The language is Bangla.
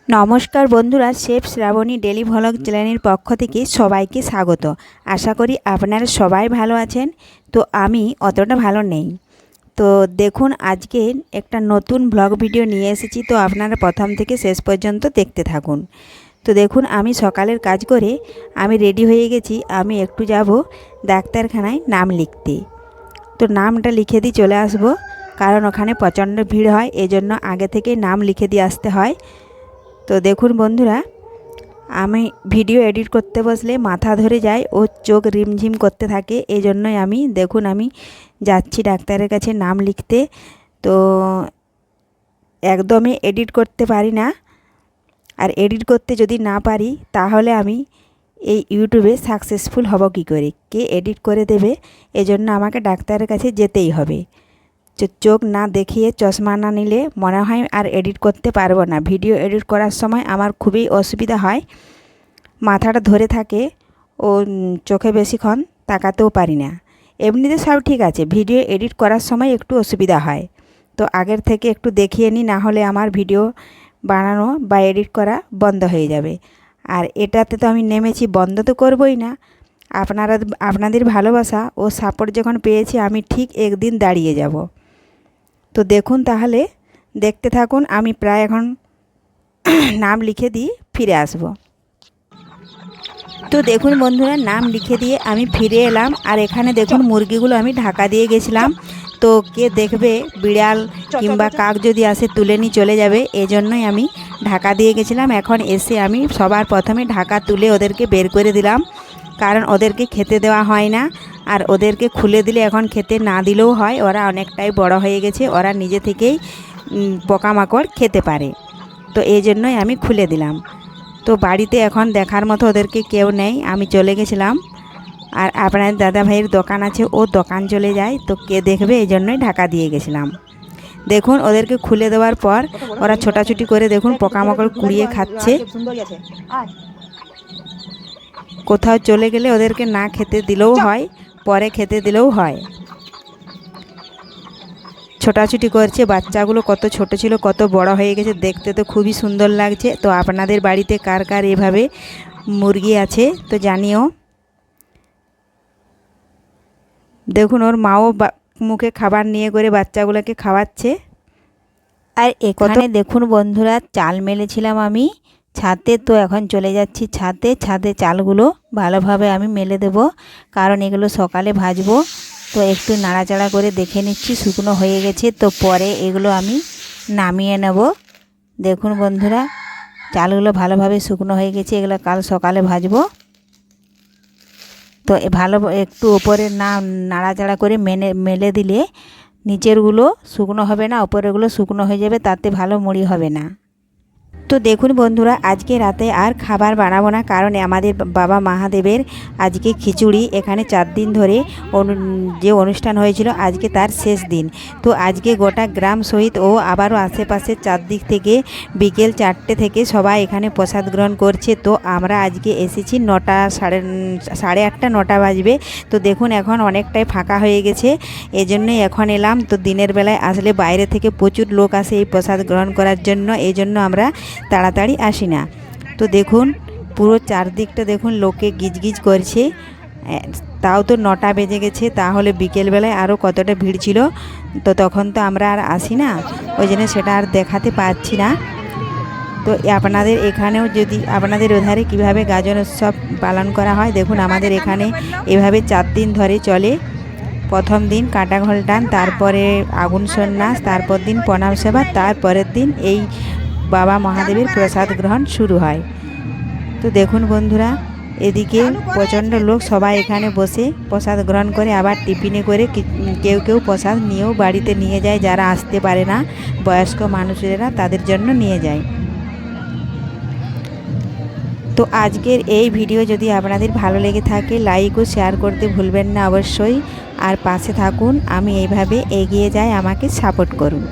নমস্কার বন্ধুরা, শেফ শ্রাবণী ডেলি ভ্লগ চ্যানেলের পক্ষ থেকে সবাইকে স্বাগত। আশা করি আপনারা সবাই ভালো আছেন। তো আমি অতটা ভালো নেই। তো দেখুন, আজকে একটা নতুন ব্লগ ভিডিও নিয়ে এসেছি। তো আপনারা প্রথম থেকে শেষ পর্যন্ত দেখতে থাকুন। তো দেখুন, আমি সকালের কাজ করে আমি রেডি হয়ে গেছি। আমি একটু যাব ডাক্তারখানায় নাম লিখতে। তো নামটা লিখে দিয়ে চলে আসব, কারণ ওখানে প্রচণ্ড ভিড় হয়, এজন্য আগে থেকে নাম লিখে দিয়ে আসতে হয়। তো দেখুন বন্ধুরা, আমি ভিডিও এডিট করতে বসলে মাথা ধরে যায় ও চোখ রিমঝিম করতে থাকে। এই জন্যই আমি যাচ্ছি ডাক্তারের কাছে নাম লিখতে। তো একদমই এডিট করতে পারি না, আর এডিট করতে যদি না পারি তাহলে আমি এই ইউটিউবে সাকসেসফুল হব কী করে? কে এডিট করে দেবে? এজন্য আমাকে ডাক্তারের কাছে যেতেই হবে। চোখ না দেখিয়ে, চশমা না নিলে মনে হয় আর এডিট করতে পারবো না। ভিডিও এডিট করার সময় আমার খুবই অসুবিধা হয়, মাথাটা ধরে থাকে ও চোখে বেশিক্ষণ তাকাতেও পারি না। এমনিতে সব ঠিক আছে, ভিডিও এডিট করার সময় একটু অসুবিধা হয়। তো আগের থেকে একটু দেখিয়ে নিই, না হলে আমার ভিডিও বানানো বা এডিট করা বন্ধ হয়ে যাবে। আর এটাতে তো আমি নেমেছি, বন্ধ তো করবই না। আপনাদের ভালোবাসা ও সাপোর্ট যখন পেয়েছি, আমি ঠিক একদিন দাঁড়িয়ে যাব। তো দেখুন, তাহলে দেখতে থাকুন। আমি প্রায় এখন নাম লিখে দিয়ে ফিরে আসব। তো দেখুন বন্ধুরা, নাম লিখে দিয়ে আমি ফিরে এলাম। আর এখানে দেখুন, মুরগিগুলো আমি ঢাকা দিয়ে গেছিলাম। তো কে দেখবে, বিড়াল কিংবা কাক যদি আসে তুলে নিয়ে চলে যাবে, এজন্যই আমি ঢাকা দিয়ে গেছিলাম। এখন এসে আমি সবার প্রথমে ঢাকা তুলে ওদেরকে বের করে দিলাম, কারণ ওদেরকে খেতে দেওয়া হয় না। আর ওদেরকে খুলে দিলে এখন খেতে না দিলেও হয়, ওরা অনেকটাই বড় হয়ে গেছে, ওরা নিজে থেকেই পোকামাকড় খেতে পারে। তো এই জন্যই আমি খুলে দিলাম। তো বাড়িতে এখন দেখার মতো ওদেরকে কেউ নেই, আমি চলে গেছিলাম। আর আপনার দাদা ভাইয়ের দোকান আছে, ও দোকান চলে যায়, তো কে দেখবে, এই জন্যই ঢাকা দিয়ে গেছিলাম। দেখুন, ওদেরকে খুলে দেওয়ার পর ওরা ছোটাছুটি করে দেখুন পোকামাকড় কুড়িয়ে খাচ্ছে। কোথাও চলে গেলে ওদেরকে না খেতে দিলেও হয়, পরে খেতে দিলেও হয়। ছোটাছুটি করছে, বাচ্চাগুলো কত ছোট ছিল কত বড় হয়ে গেছে, দেখতে তো খুবই সুন্দর লাগছে। তো আপনাদের বাড়িতে কার কার এভাবে মুরগি আছে তো জানিও। দেখুন, ওর মাও মুখে খাবার নিয়ে করে বাচ্চাগুলোকে খাওয়াচ্ছে। আর এখানে দেখুন বন্ধুরা, চাল মেলেছিলাম আমি ছাদে। তো এখন চলে যাচ্ছি ছাদে চালগুলো ভালোভাবে আমি মেলে দেব, কারণ এগুলো সকালে ভাজবো। তো একটু নাড়াচাড়া করে দেখে নিচ্ছি শুকনো হয়ে গেছে। তো পরে এগুলো আমি নামিয়ে নেব। দেখুন বন্ধুরা, চালগুলো ভালোভাবে শুকনো হয়ে গেছে, এগুলো কাল সকালে ভাজবো। তো ভালো একটু ওপরে নাড়াচাড়া করে মেলে দিলে নিচেরগুলো শুকনো হবে না, ওপরেরগুলো শুকনো হয়ে যাবে, তাতে ভালো মুড়ি হবে না। তো দেখুন বন্ধুরা, আজকে রাতে আর খাবার বানাবো না, কারণ আমাদের বাবা মহাদেবের আজকে খিচুড়ি। এখানে 4 দিন ধরে যে অনুষ্ঠান হয়েছিল, আজকে তার শেষ দিন। তো আজকে গোটা গ্রাম সহিত ও আবারও আশেপাশের চারদিক থেকে বিকেল 4টে থেকে সবাই এখানে প্রসাদ গ্রহণ করছে। তো আমরা আজকে এসেছি 9টা, সাড়ে 8টা 9টা বাজবে। তো দেখুন, এখন অনেকটাই ফাঁকা হয়ে গেছে, এজন্যই এখন এলাম। তো দিনের বেলায় আসলে বাইরে থেকে প্রচুর লোক আসে এই প্রসাদ গ্রহণ করার জন্য, এই জন্য আমরা তাড়াতাড়ি আসি না। তো দেখুন, পুরো চারদিকটা দেখুন লোকে গিজগিজ করছে। তাও তো 9টা বেজে গেছে, তাহলে বিকেলবেলায় আরও কতটা ভিড় ছিল। তো তখন তো আমরা আর আসি না, ওই জন্য সেটা আর দেখাতে পারছি না। তো আপনাদের এখানেও যদি আপনাদের ওধারে কীভাবে গাজন উৎসব পালন করা হয়, দেখুন আমাদের এখানে এভাবে 4 দিন ধরে চলে। প্রথম দিন কাটা ঘোলটান, তারপরে আগুন সন্ন্যাস, তারপর দিন প্রণাম সেবা, তারপরের দিন এই বাবা মহাদেবের প্রসাদ গ্রহণ শুরু হয়। তো দেখুন বন্ধুরা, এদিকে প্রচণ্ড লোক, সবাই এখানে বসে প্রসাদ গ্রহণ করে, আবার টিফিনে করে কেউ কেউ প্রসাদ নিয়েও বাড়িতে নিয়ে যায়, যারা আসতে পারে না, বয়স্ক মানুষেরা তাদের জন্য নিয়ে যায়। তো আজকের এই ভিডিও যদি আপনাদের ভালো লেগে থাকে, লাইক ও শেয়ার করতে ভুলবেন না অবশ্যই। আর পাশে থাকুন, আমি এইভাবে এগিয়ে যাই, আমাকে সাপোর্ট করুন।